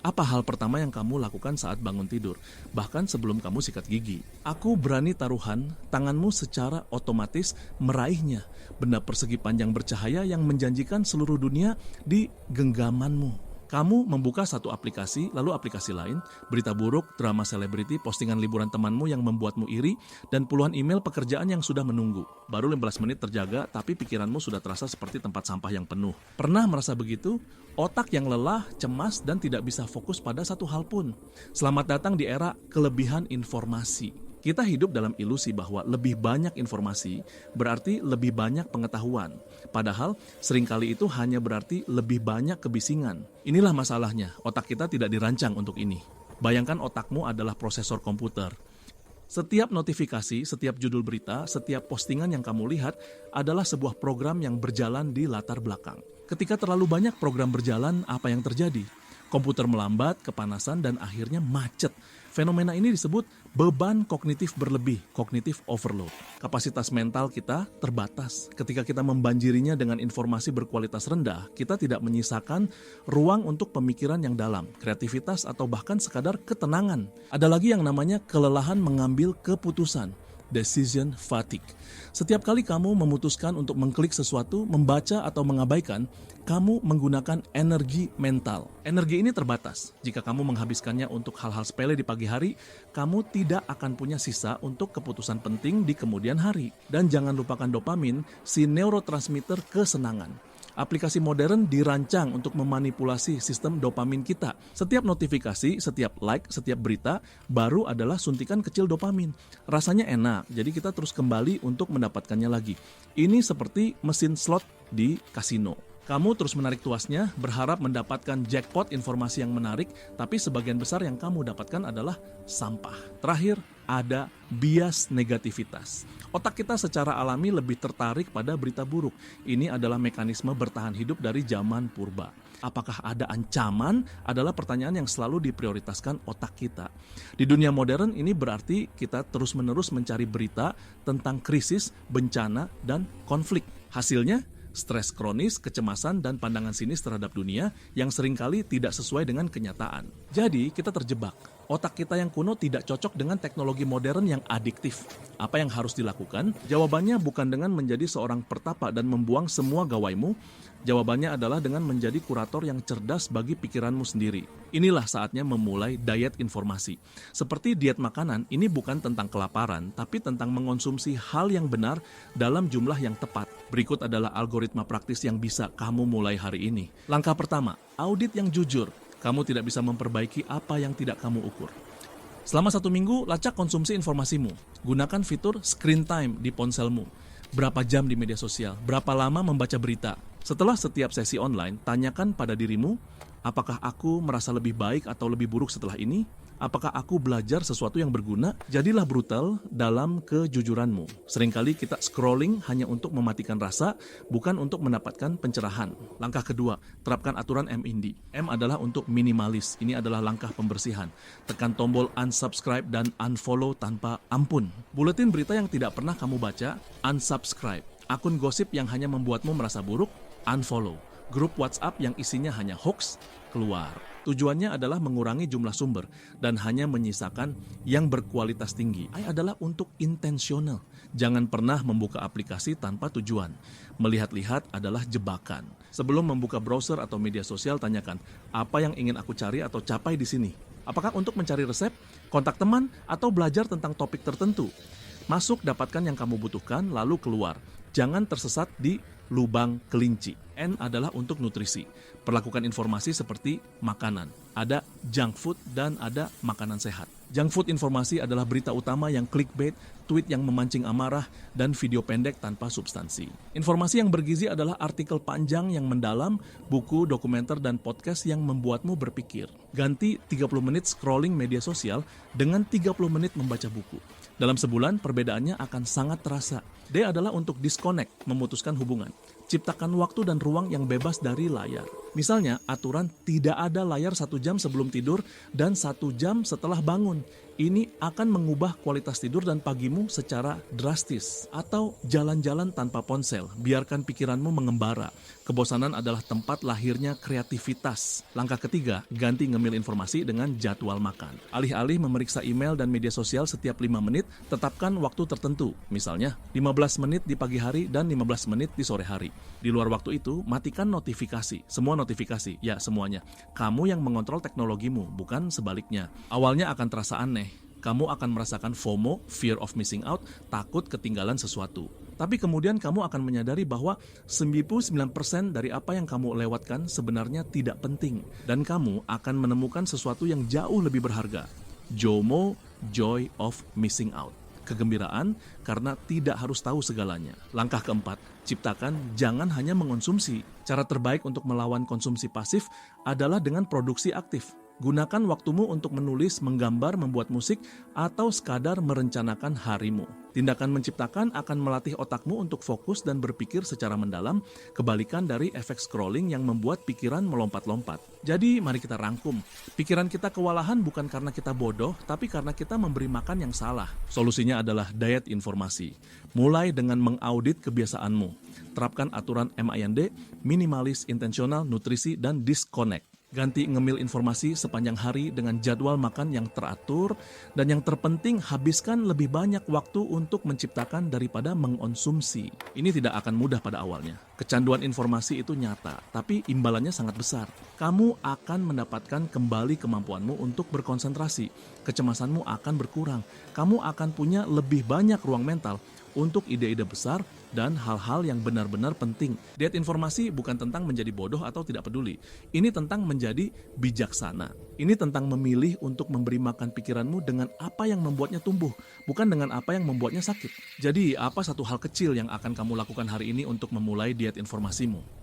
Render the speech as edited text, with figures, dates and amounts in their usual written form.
Apa hal pertama yang kamu lakukan saat bangun tidur, bahkan sebelum kamu sikat gigi? Aku berani taruhan, tanganmu secara otomatis meraihnya, benda persegi panjang bercahaya yang menjanjikan seluruh dunia di genggamanmu. Kamu membuka satu aplikasi, lalu aplikasi lain, berita buruk, drama selebriti, postingan liburan temanmu yang membuatmu iri, dan puluhan email pekerjaan yang sudah menunggu. Baru 15 menit terjaga, tapi pikiranmu sudah terasa seperti tempat sampah yang penuh. Pernah merasa begitu? Otak yang lelah, cemas, dan tidak bisa fokus pada satu hal pun. Selamat datang di era kelebihan informasi. Kita hidup dalam ilusi bahwa lebih banyak informasi berarti lebih banyak pengetahuan. Padahal seringkali itu hanya berarti lebih banyak kebisingan. Inilah masalahnya, otak kita tidak dirancang untuk ini. Bayangkan otakmu adalah prosesor komputer. Setiap notifikasi, setiap judul berita, setiap postingan yang kamu lihat adalah sebuah program yang berjalan di latar belakang. Ketika terlalu banyak program berjalan, apa yang terjadi? Komputer melambat, kepanasan, dan akhirnya macet. Fenomena ini disebut beban kognitif berlebih, cognitive overload. Kapasitas mental kita terbatas. Ketika kita membanjirinya dengan informasi berkualitas rendah, kita tidak menyisakan ruang untuk pemikiran yang dalam, kreativitas, atau bahkan sekadar ketenangan. Ada lagi yang namanya kelelahan mengambil keputusan. Decision fatigue. Setiap kali kamu memutuskan untuk mengklik sesuatu, membaca atau mengabaikan, kamu menggunakan energi mental. Energi ini terbatas. Jika kamu menghabiskannya untuk hal-hal sepele di pagi hari, kamu tidak akan punya sisa untuk keputusan penting di kemudian hari. Dan jangan lupakan dopamin, si neurotransmitter kesenangan. Aplikasi modern dirancang untuk memanipulasi sistem dopamin kita. Setiap notifikasi, setiap like, setiap berita baru adalah suntikan kecil dopamin. Rasanya enak, jadi kita terus kembali untuk mendapatkannya lagi. Ini seperti mesin slot di kasino. Kamu terus menarik tuasnya, berharap mendapatkan jackpot informasi yang menarik, tapi sebagian besar yang kamu dapatkan adalah sampah. Terakhir, ada bias negativitas. Otak kita secara alami lebih tertarik pada berita buruk. Ini adalah mekanisme bertahan hidup dari zaman purba. Apakah ada ancaman? Adalah pertanyaan yang selalu diprioritaskan otak kita. Di dunia modern ini berarti kita terus-menerus mencari berita tentang krisis, bencana, dan konflik. Hasilnya, stres kronis, kecemasan, dan pandangan sinis terhadap dunia yang seringkali tidak sesuai dengan kenyataan. Jadi, kita terjebak. Otak kita yang kuno tidak cocok dengan teknologi modern yang adiktif. Apa yang harus dilakukan? Jawabannya bukan dengan menjadi seorang pertapa dan membuang semua gawaimu. Jawabannya adalah dengan menjadi kurator yang cerdas bagi pikiranmu sendiri. Inilah saatnya memulai diet informasi. Seperti diet makanan, ini bukan tentang kelaparan, tapi tentang mengonsumsi hal yang benar dalam jumlah yang tepat. Berikut adalah algoritma praktis yang bisa kamu mulai hari ini. Langkah pertama, audit yang jujur. Kamu tidak bisa memperbaiki apa yang tidak kamu ukur. Selama 1 minggu, lacak konsumsi informasimu. Gunakan fitur screen time di ponselmu. Berapa jam di media sosial, berapa lama membaca berita. Setelah setiap sesi online, tanyakan pada dirimu, apakah aku merasa lebih baik atau lebih buruk setelah ini? Apakah aku belajar sesuatu yang berguna? Jadilah brutal dalam kejujuranmu. Seringkali kita scrolling hanya untuk mematikan rasa, bukan untuk mendapatkan pencerahan. Langkah kedua, terapkan aturan MINDI. M adalah untuk minimalis. Ini adalah langkah pembersihan. Tekan tombol unsubscribe dan unfollow tanpa ampun. Buletin berita yang tidak pernah kamu baca, unsubscribe. Akun gosip yang hanya membuatmu merasa buruk, unfollow. Grup WhatsApp yang isinya hanya hoax, keluar. Tujuannya adalah mengurangi jumlah sumber dan hanya menyisakan yang berkualitas tinggi. I adalah untuk intensional. Jangan pernah membuka aplikasi tanpa tujuan. Melihat-lihat adalah jebakan. Sebelum membuka browser atau media sosial, tanyakan, apa yang ingin aku cari atau capai di sini? Apakah untuk mencari resep, kontak teman, atau belajar tentang topik tertentu? Masuk, dapatkan yang kamu butuhkan, lalu keluar. Jangan tersesat di lubang kelinci. N adalah untuk nutrisi. Perlakukan informasi seperti makanan. Ada junk food dan ada makanan sehat. Junk food informasi adalah berita utama yang clickbait, tweet yang memancing amarah, dan video pendek tanpa substansi. Informasi yang bergizi adalah artikel panjang yang mendalam, buku, dokumenter, dan podcast yang membuatmu berpikir. Ganti 30 menit scrolling media sosial dengan 30 menit membaca buku. Dalam sebulan, perbedaannya akan sangat terasa. D adalah untuk disconnect, memutuskan hubungan. Ciptakan waktu dan ruang yang bebas dari layar. Misalnya, aturan tidak ada layar 1 jam sebelum tidur dan 1 jam setelah bangun. Ini akan mengubah kualitas tidur dan pagimu secara drastis. Atau jalan-jalan tanpa ponsel, biarkan pikiranmu mengembara. Kebosanan adalah tempat lahirnya kreativitas. Langkah ketiga, ganti ngemil informasi dengan jadwal makan. Alih-alih memeriksa email dan media sosial setiap 5 menit, tetapkan waktu tertentu. Misalnya, 15 menit di pagi hari dan 15 menit di sore hari. Di luar waktu itu, matikan notifikasi. Semua notifikasi, ya semuanya. Kamu yang mengontrol teknologimu, bukan sebaliknya. Awalnya akan terasa aneh. Kamu akan merasakan FOMO, fear of missing out, takut ketinggalan sesuatu. Tapi kemudian kamu akan menyadari bahwa 99% dari apa yang kamu lewatkan sebenarnya tidak penting. Dan kamu akan menemukan sesuatu yang jauh lebih berharga. JOMO, joy of missing out. Kegembiraan karena tidak harus tahu segalanya. Langkah keempat, ciptakan jangan hanya mengonsumsi. Cara terbaik untuk melawan konsumsi pasif adalah dengan produksi aktif. Gunakan waktumu untuk menulis, menggambar, membuat musik, atau sekadar merencanakan harimu. Tindakan menciptakan akan melatih otakmu untuk fokus dan berpikir secara mendalam, kebalikan dari efek scrolling yang membuat pikiran melompat-lompat. Jadi, mari kita rangkum. Pikiran kita kewalahan bukan karena kita bodoh, tapi karena kita memberi makan yang salah. Solusinya adalah diet informasi. Mulai dengan mengaudit kebiasaanmu. Terapkan aturan MIND, minimalis, intensional, nutrisi, dan disconnect. Ganti ngemil informasi sepanjang hari dengan jadwal makan yang teratur, dan yang terpenting habiskan lebih banyak waktu untuk menciptakan daripada mengonsumsi. Ini tidak akan mudah pada awalnya. Kecanduan informasi itu nyata, tapi imbalannya sangat besar. Kamu akan mendapatkan kembali kemampuanmu untuk berkonsentrasi. Kecemasanmu akan berkurang. Kamu akan punya lebih banyak ruang mental untuk ide-ide besar dan hal-hal yang benar-benar penting. Diet informasi bukan tentang menjadi bodoh atau tidak peduli. Ini tentang menjadi bijaksana. Ini tentang memilih untuk memberi makan pikiranmu dengan apa yang membuatnya tumbuh, bukan dengan apa yang membuatnya sakit. Jadi, apa satu hal kecil yang akan kamu lakukan hari ini untuk memulai diet informasimu?